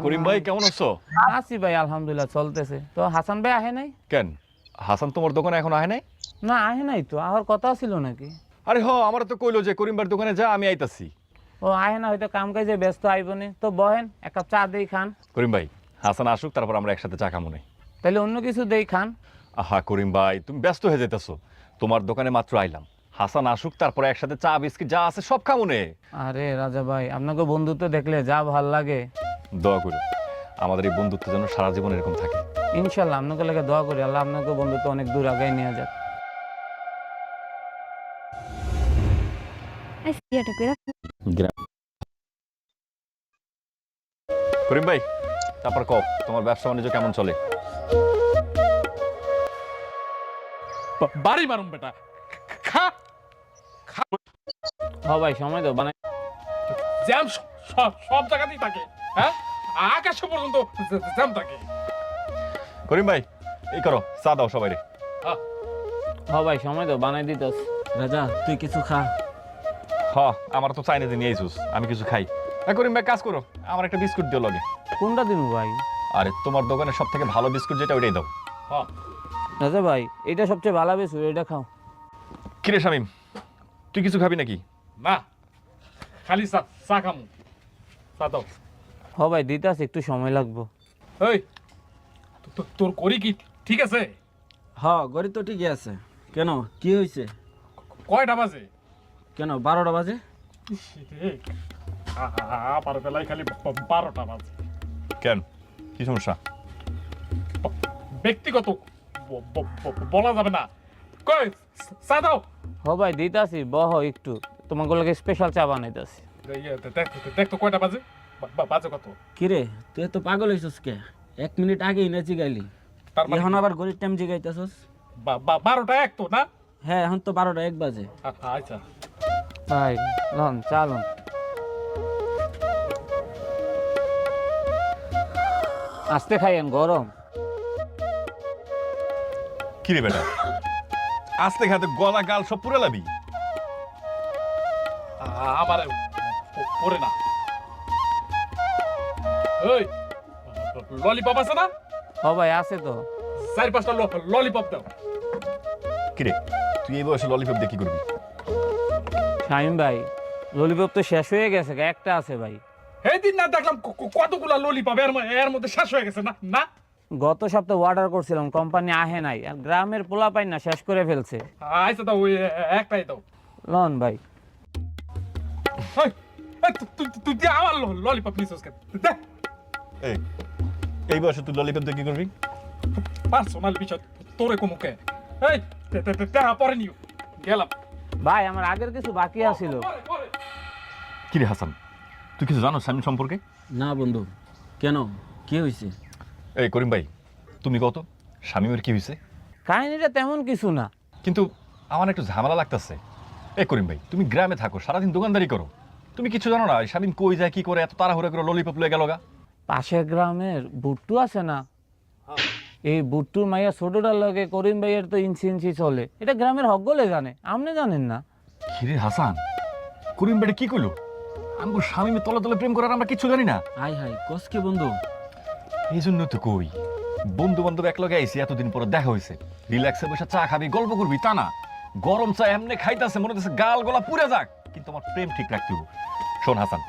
করিম ভাই কেমন আছো? আছি ভাই, আলহামদুলিল্লাহ চলতেছে। তো হাসান ভাই আহে নাই? কেন হাসান তোমার দোকানে এখন আহে নাই? না আহে নাই তো, আর কথা ছিল নাকি? আরে আমার তো কইলো যে করিম ভাইয়ের দোকানে যা, আমি আইতাছি। ও আহে না, হয়তো কাম কাজে ব্যস্ত আইবনি। তো বহেন, এক কাপ চা দেই খান। করিম ভাই, হাসান আসুক, তারপর আমরা একসাথে চা খামু নাই। তাহলে অন্য কিছু দেই খান। আহা করিম ভাই, তুমি ব্যস্ত হয়ে যেতেছো। তোমার দোকানে মাত্র আইলাম, হাসান আসুক, তারপরে একসাথে চা বিস্কিট যা আছে সব খামু নে। আরে রাজা ভাই, আপনাকে বন্ধুত্ব দেখলে যা ভাল লাগে। দোয়া করো আমাদের এই বন্ধুত্ব যেন সারা জীবন এরকম থাকে। ইনশাল্লাহ আপনাকে লাগে দোয়া করি, আল্লাহ আপনাকে বন্ধুত্ব অনেক দূর আগায় নিয়ে যাক। করিম ভাই, তারপর কও তোমার ব্যবসা বাণিজ্য কেমন চলে? বাড়ি মারুম বেটা। খা খা। হ ভাই, সময় দাও বানাই। জ্যাম সব জায়গাতেই থাকে। হ্যাঁ, আকাশ পর্যন্ত জ্যাম থাকে। করিম ভাই, এই করো চা দাও সবাই রে। হ ভাই, সময় দাও বানাই দিতেস। রাজা তুই কিছু খা। আমার তো চাইনিজ নিয়ে আইসুস, আমি কিছু খাই। করিম ভাই কাজ করো, আমার একটা বিস্কুট দিও লগে। কোনটা দিন ভাই? আরে তোমার দোকানে সব থেকে ভালো বিস্কুট যেটা ওইটাই দাও। রাজা ভাই, এটা সবচেয়ে ভালো বেশি, এটা খাও। কিরে শামিম, তুই কিছু খাবি নাকি? না, খালি চা খামু। চা দাও। হ ভাই দিতেস, একটু সময় লাগবো। এই তোর করি কি ঠিক আছে? হ গড়ি তো ঠিকই আছে। কেন কি হয়েছে? কয়টা বাজে? কেন 12টা বাজে? আমার বেলায় খালি 12টা বাজে। কেন, কি সমস্যা? ব্যক্তিগত বলা যাবে না। কই চা দাও। হ ভাই দিতেছি, বহ একটু, তোমাকে লাগে স্পেশাল চা বানাইতেছি। দেখ তো কয়টা বাজে। বাজে কত? কিরে তুই তো পাগল হইছস কে? 1 মিনিট আগেই না জিগাইলি, তার মানে এখন আবার গড়ির টাইম জিগাইতেছস? 12টা এক তো না? হ্যাঁ এখন তো 12টা 1 বাজে। আচ্ছা ভাই লন চালুন। আস্তে খাইয়েন, গরম। কিরে বেটা, আস্তে খাতে গলা গাল সব পুরে লাবি। আমার পরে না। ওই ললিপপ আছে না? হ ভাই আছে তো। 4-5টা ললিপপ দাও। কিরে তুই এই বয়সে ললিপপ দিয়ে কি করবি? শামিম ভাই, ললিপপ তো শেষ হয়ে গেছে, একটা আছে ভাই। এই দিন না দেখলাম কতগুলা ললিপপ এর মধ্যে শেষ হয়ে গেছে না না? গত সপ্তাহে অর্ডার করছিলাম, কোম্পানি আহে নাই, আর গ্রামের পোলা পাই না, শেষ করে ফেলছে। আচ্ছা দাও, ওই একটাই দাও। লন ভাই। তুই দিয়ে আমার ললিপপ নিছিস কেন? দে। এই বয়সে তুই ললিপপ দিয়ে কি করবি? পার্সোনাল বিষয় তোরে কমুকে। এই পরে নিও, গেলাম। ভাই আমার আগের কিছু বাকি আছিল। কিরে হাসান, তুই কিছু জানো শামিম সম্পর্কে? না বন্ধু, কেন কি হয়েছে? এই করিম ভাই, তুমি কত শামিমের কি হয়েছে? কাহিনীটা তেমন কিছু না। কিন্তু আমার একটু ঝামেলা লাগতেছে। করিম ভাই, তুমি গ্রামে থাকো, সারাদিন দোকানদারি করো, তুমি কিছু জানো না শামিম কই যায় কি করে, এত তাড়াহুড়া করে ললিপপ লয়ে গেল গা? পাশের গ্রামের বুট্টু আছে না, এই বুট্টুর মাইয়া ছোটটার লগে করিম ভাইয়ের তো ইঞ্চি ইঞ্চি চলে, এটা গ্রামের হকগলে জানে, আপনি জানেন না? কিরে হাসান, করিম ভাই কি কইলো? আমগো শামিমের তলে তলে প্রেম করার আমরা কিছু জানি না? হাই হাই কস কে বন্ধু? এই জন্য তো কই, বন্ধু বান্ধব একলগে আইসি, এতদিন পরে দেখা হয়েছে, রিল্যাক্সে বসে চা খাবি, গল্প করবি, তা না গরম চা এমনি খাইতেছে মনে হচ্ছে গাল গলা পুড়ে যাক, কিন্তু আমার প্রেম ঠিক রাখতে হবে। শোন হাসান,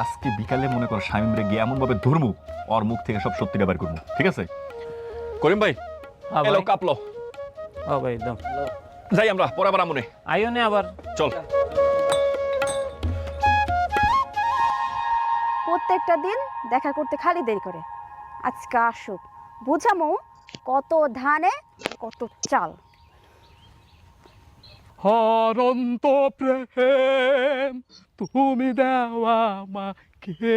আজকে বিকালে মনে কর শামিম রে গিয়ে এমন ভাবে ধরমু, ওর মুখ থেকে সব সত্যিটা বের করবো, ঠিক আছে? করিম ভাই, হ্যাঁ এলো ভাই। কাপলো, ও ভাই একদম যাই আমরা পরে আবার আমনে। আইও নে আবার। চল। প্রত্যেকটা দিন দেখা করতে খালি দেরি করে, আজকে আসুক, বুঝামো কত ধানে কত চাল। হরন্ত প্রেম তুমি দেওয়া আমাকে।